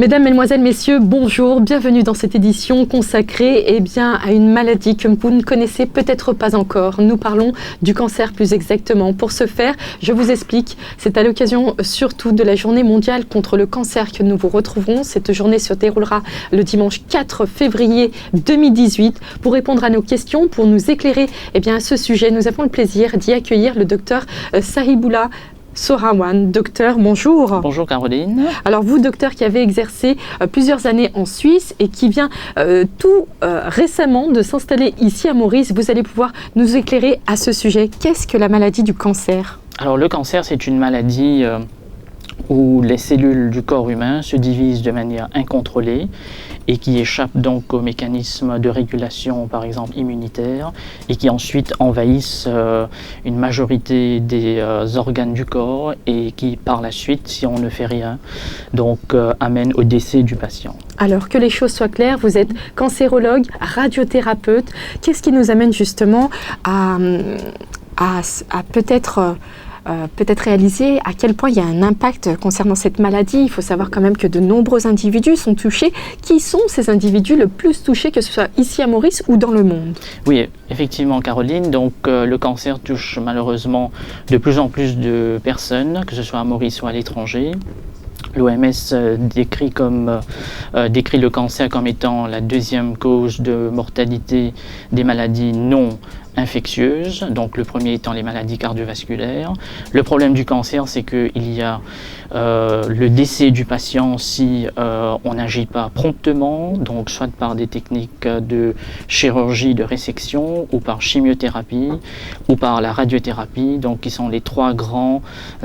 Mesdames, Mesdemoiselles, Messieurs, bonjour, bienvenue dans cette édition consacrée à une maladie que vous ne connaissez peut-être pas encore. Nous parlons du cancer plus exactement. Pour ce faire, je vous explique, c'est à l'occasion surtout de la journée mondiale contre le cancer que nous vous retrouverons. Cette journée se déroulera le dimanche 4 février 2018. Pour répondre à nos questions, pour nous éclairer à ce sujet, nous avons le plaisir d'y accueillir le docteur Sahiboullah Sorawan. Docteur, bonjour. Bonjour Caroline. Alors vous, docteur, qui avez exercé plusieurs années en Suisse et qui vient récemment de s'installer ici à Maurice, vous allez pouvoir nous éclairer à ce sujet. Qu'est-ce que la maladie du cancer? Alors le cancer, c'est une maladie où les cellules du corps humain se divisent de manière incontrôlée et qui échappent donc aux mécanismes de régulation, par exemple immunitaire, et qui ensuite envahissent une majorité des organes du corps et qui, par la suite, si on ne fait rien, donc amènent au décès du patient. Alors que les choses soient claires, vous êtes cancérologue, radiothérapeute. Qu'est-ce qui nous amène justement à peut-être réaliser à quel point il y a un impact concernant cette maladie? Il faut savoir quand même que de nombreux individus sont touchés. Qui sont ces individus le plus touchés, que ce soit ici à Maurice ou dans le monde? Oui, effectivement Caroline, donc le cancer touche malheureusement de plus en plus de personnes, que ce soit à Maurice ou à l'étranger. L'OMS décrit le cancer comme étant la deuxième cause de mortalité des maladies non infectieuses, donc le premier étant les maladies cardiovasculaires. Le problème du cancer, c'est qu'il y a le décès du patient si on n'agit pas promptement, donc soit par des techniques de chirurgie, de résection, ou par chimiothérapie, ou par la radiothérapie, donc qui sont les trois grands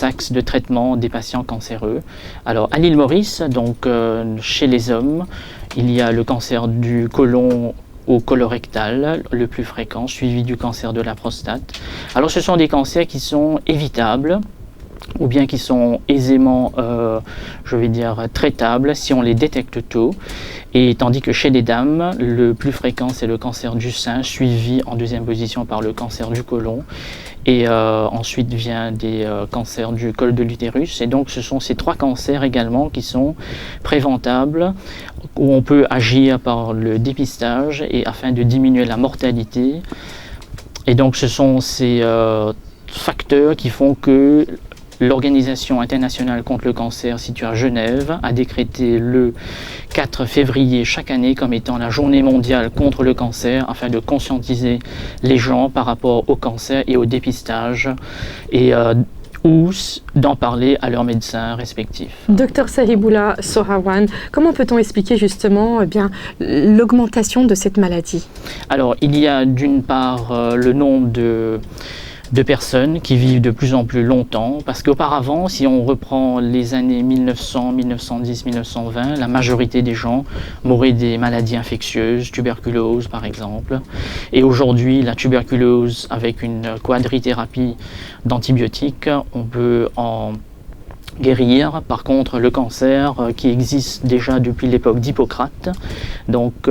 axes de traitement des patients cancéreux. Alors à l'île Maurice, donc chez les hommes, il y a le cancer du côlon au colorectal, le plus fréquent, suivi du cancer de la prostate. Alors ce sont des cancers qui sont évitables, ou bien qui sont aisément, traitables si on les détecte tôt. Et tandis que chez les dames, le plus fréquent, c'est le cancer du sein, suivi en deuxième position par le cancer du côlon. Et ensuite vient des cancers du col de l'utérus. Et donc ce sont ces trois cancers également qui sont préventables, où on peut agir par le dépistage et afin de diminuer la mortalité. Et donc ce sont ces facteurs qui font que l'Organisation internationale contre le cancer située à Genève a décrété le 4 février chaque année comme étant la journée mondiale contre le cancer, afin de conscientiser les gens par rapport au cancer et au dépistage, et ou d'en parler à leurs médecins respectifs. Docteur Sahiboullah Sorawan, comment peut-on expliquer justement l'augmentation de cette maladie? Alors, il y a d'une part le nombre de personnes qui vivent de plus en plus longtemps, parce qu'auparavant, si on reprend les années 1900, 1910, 1920, la majorité des gens mouraient des maladies infectieuses, tuberculose par exemple. Et aujourd'hui, la tuberculose, avec une quadrithérapie d'antibiotiques, on peut en guérir. Par contre, le cancer, qui existe déjà depuis l'époque d'Hippocrate, donc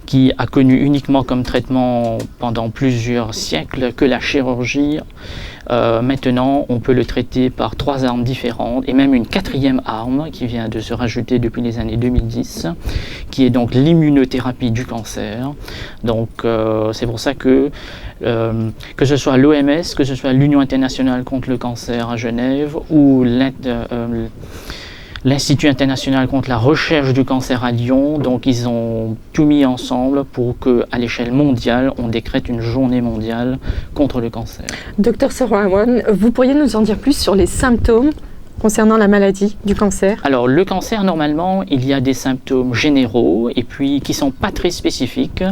qui a connu uniquement comme traitement pendant plusieurs siècles que la chirurgie, maintenant on peut le traiter par trois armes différentes, et même une quatrième arme qui vient de se rajouter depuis les années 2010, qui est donc l'immunothérapie du cancer. Donc c'est pour ça que ce soit l'OMS, que ce soit l'Union internationale contre le cancer à Genève, ou l'Institut international contre la recherche du cancer à Lyon, donc ils ont tout mis ensemble pour qu'à l'échelle mondiale, on décrète une journée mondiale contre le cancer. Docteur Sorawan, vous pourriez nous en dire plus sur les symptômes concernant la maladie du cancer? Alors le cancer, normalement, il y a des symptômes généraux et puis qui ne sont pas très spécifiques,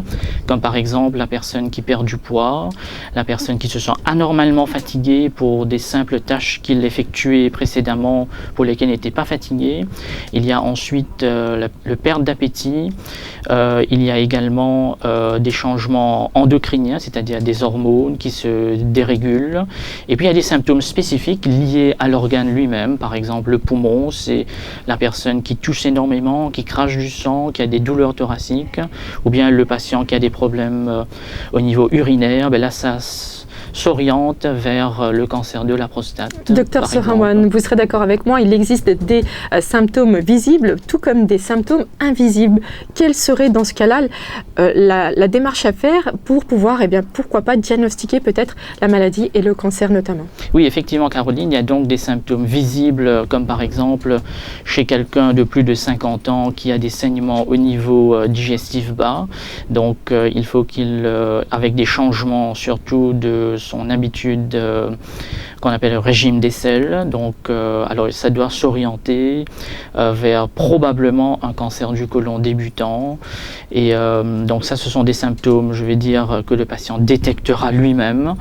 comme par exemple la personne qui perd du poids, la personne qui se sent anormalement fatiguée pour des simples tâches qu'il effectuait précédemment pour lesquelles il n'était pas fatigué. Il y a ensuite le perte d'appétit, il y a également des changements endocriniens, c'est-à-dire des hormones qui se dérégulent, et puis il y a des symptômes spécifiques liés à l'organe lui-même. Par exemple, le poumon, c'est la personne qui tousse énormément, qui crache du sang, qui a des douleurs thoraciques, ou bien le patient qui a des problèmes au niveau urinaire. Ben là, s'orientent vers le cancer de la prostate. Docteur Sorawan, vous serez d'accord avec moi, il existe des symptômes visibles, tout comme des symptômes invisibles. Quelle serait dans ce cas-là la démarche à faire pour pouvoir, pourquoi pas, diagnostiquer peut-être la maladie et le cancer notamment? Oui, effectivement, Caroline, il y a donc des symptômes visibles, comme par exemple chez quelqu'un de plus de 50 ans qui a des saignements au niveau digestif bas. Donc, il faut qu'il, avec des changements surtout de son habitude qu'on appelle le régime des sels, donc alors ça doit s'orienter vers probablement un cancer du côlon débutant. Et donc ça, ce sont des symptômes, je vais dire, que le patient détectera lui-même.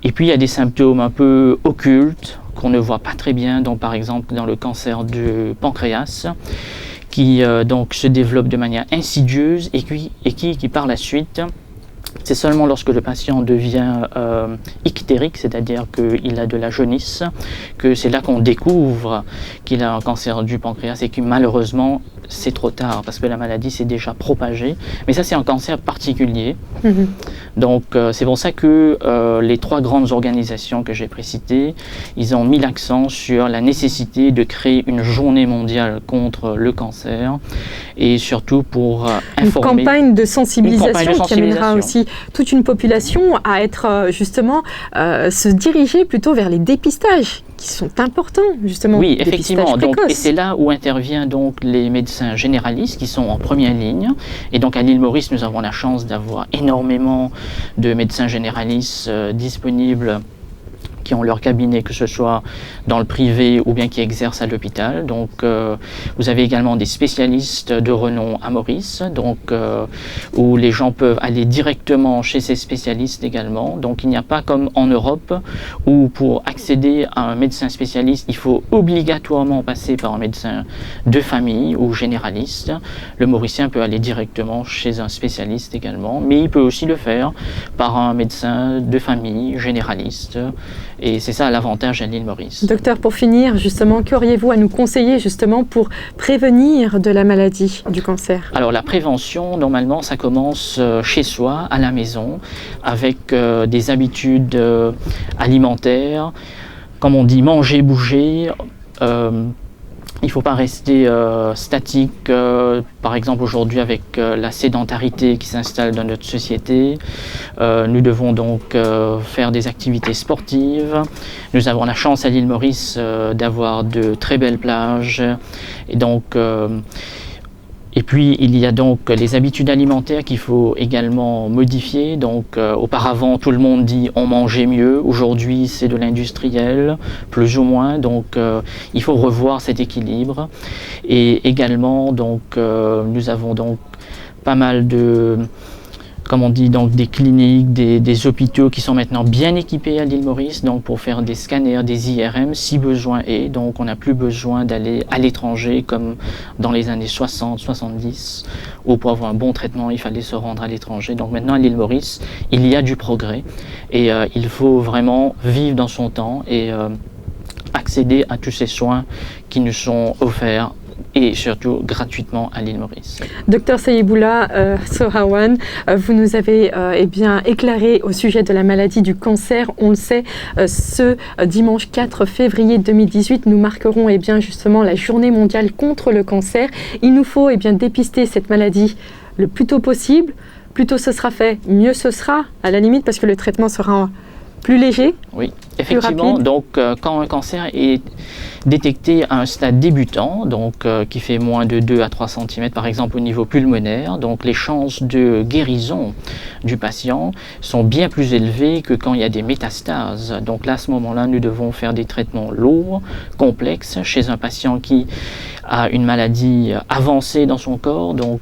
Et puis il y a des symptômes un peu occultes qu'on ne voit pas très bien, donc par exemple dans le cancer du pancréas, qui donc se développe de manière insidieuse et qui par la suite, c'est seulement lorsque le patient devient ictérique, c'est-à-dire qu'il a de la jaunisse, que c'est là qu'on découvre qu'il a un cancer du pancréas et que malheureusement c'est trop tard parce que la maladie s'est déjà propagée. Mais ça, c'est un cancer particulier. Donc c'est pour ça que les 3 grandes organisations que j'ai précitées, ils ont mis l'accent sur la nécessité de créer une journée mondiale contre le cancer et surtout pour informer. Une campagne de sensibilisation qui amènera aussi toute une population à être justement se diriger plutôt vers les dépistages qui sont importants justement. Oui, effectivement. Donc, et c'est là où interviennent donc les médecins généralistes qui sont en première ligne. Et donc à l'île Maurice, nous avons la chance d'avoir énormément de médecins généralistes disponibles qui ont leur cabinet, que ce soit dans le privé ou bien qui exercent à l'hôpital. Donc vous avez également des spécialistes de renom à Maurice, donc où les gens peuvent aller directement chez ces spécialistes également. Donc il n'y a pas comme en Europe où pour accéder à un médecin spécialiste, il faut obligatoirement passer par un médecin de famille ou généraliste. Le Mauricien peut aller directement chez un spécialiste également, mais il peut aussi le faire par un médecin de famille généraliste. Et c'est ça l'avantage à l'île Maurice. Docteur, pour finir, justement, qu'auriez-vous à nous conseiller justement pour prévenir de la maladie du cancer? Alors la prévention, normalement, ça commence chez soi, à la maison, avec des habitudes alimentaires, comme on dit, manger, bouger. Il ne faut pas rester statique, par exemple aujourd'hui avec la sédentarité qui s'installe dans notre société. Nous devons donc faire des activités sportives. Nous avons la chance à l'île Maurice d'avoir de très belles plages. Et donc, et puis il y a donc les habitudes alimentaires qu'il faut également modifier. Donc auparavant tout le monde dit on mangeait mieux, aujourd'hui c'est de l'industriel, plus ou moins. Donc il faut revoir cet équilibre. Et également donc nous avons donc pas mal de, comme on dit, donc des cliniques, des hôpitaux qui sont maintenant bien équipés à l'île Maurice, donc pour faire des scanners, des IRM si besoin est. Donc on n'a plus besoin d'aller à l'étranger comme dans les années 60, 70, où pour avoir un bon traitement il fallait se rendre à l'étranger. Donc maintenant à l'île Maurice, il y a du progrès et il faut vraiment vivre dans son temps et accéder à tous ces soins qui nous sont offerts et surtout gratuitement à l'île Maurice. Docteur Sayeboula Sorawan, vous nous avez éclairé au sujet de la maladie du cancer. On le sait, ce dimanche 4 février 2018, nous marquerons justement la journée mondiale contre le cancer. Il nous faut dépister cette maladie le plus tôt possible. Plus tôt ce sera fait, mieux ce sera, à la limite, parce que le traitement sera plus léger. Oui, effectivement. Donc, quand un cancer est détecté à un stade débutant, donc qui fait moins de 2 à 3 cm par exemple au niveau pulmonaire, donc les chances de guérison du patient sont bien plus élevées que quand il y a des métastases. Donc là, à ce moment-là, nous devons faire des traitements lourds, complexes, chez un patient qui a une maladie avancée dans son corps. Donc,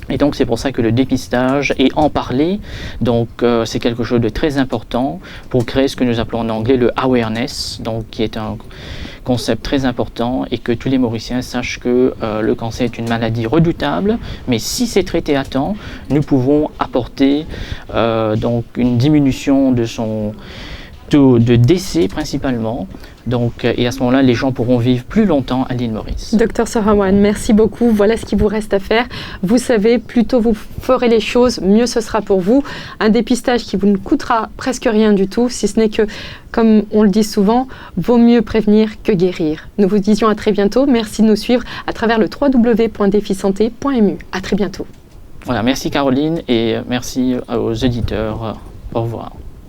et donc c'est pour ça que le dépistage et en parler, donc c'est quelque chose de très important pour créer ce que nous appelons en anglais le awareness, donc qui est un concept très important et que tous les Mauriciens sachent que le cancer est une maladie redoutable, mais si c'est traité à temps, nous pouvons apporter donc une diminution de taux de décès principalement. Donc, et à ce moment-là, les gens pourront vivre plus longtemps à l'île Maurice. Docteur Sarawan, merci beaucoup. Voilà ce qu'il vous reste à faire. Vous savez, plus tôt vous ferez les choses, mieux ce sera pour vous. Un dépistage qui vous ne coûtera presque rien du tout, si ce n'est que, comme on le dit souvent, vaut mieux prévenir que guérir. Nous vous disions à très bientôt. Merci de nous suivre à travers le www.defisanté.mu. À très bientôt. Voilà, merci Caroline et merci aux auditeurs. Au revoir.